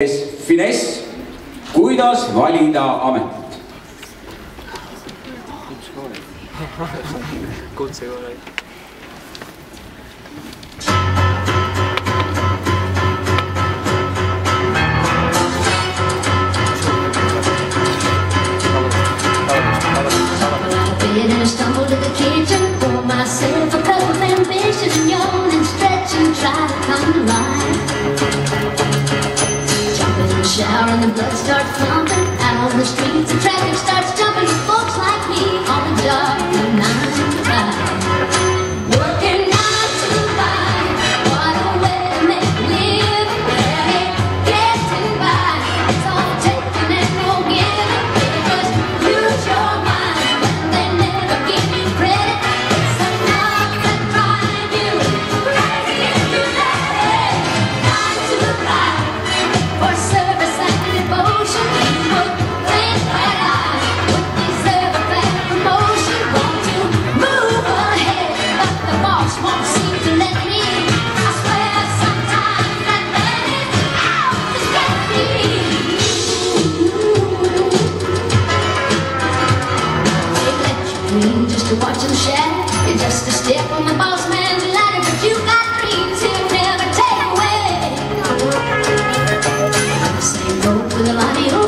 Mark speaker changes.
Speaker 1: Finess, kuidas valida ametit?
Speaker 2: Kutse ei ole.
Speaker 3: And I stumbled to the kitchen, pour myself a cup of ambition, and yawn and stretch and try to come to life. Jump in the shower and the blood starts pumping. Out on the streets, the traffic starts jumping. Folks like me on the job from 9 to 5. Working 9 to 5. What a way to make a living. Barely getting by. It's all taking and no giving. Just use your mind when they never give you credit. It's enough to drive you crazy if you let it. 9 to 5 for service and devotion. You would think that I would deserve a better promotion. Want to move ahead, but the boss won't seem to let me. I swear sometimes that man is out to get me. They let you dream just to watch them shatter. You're just a step on the boss man's ladder, but you got dreams he'll never take away. The same road with a lot of your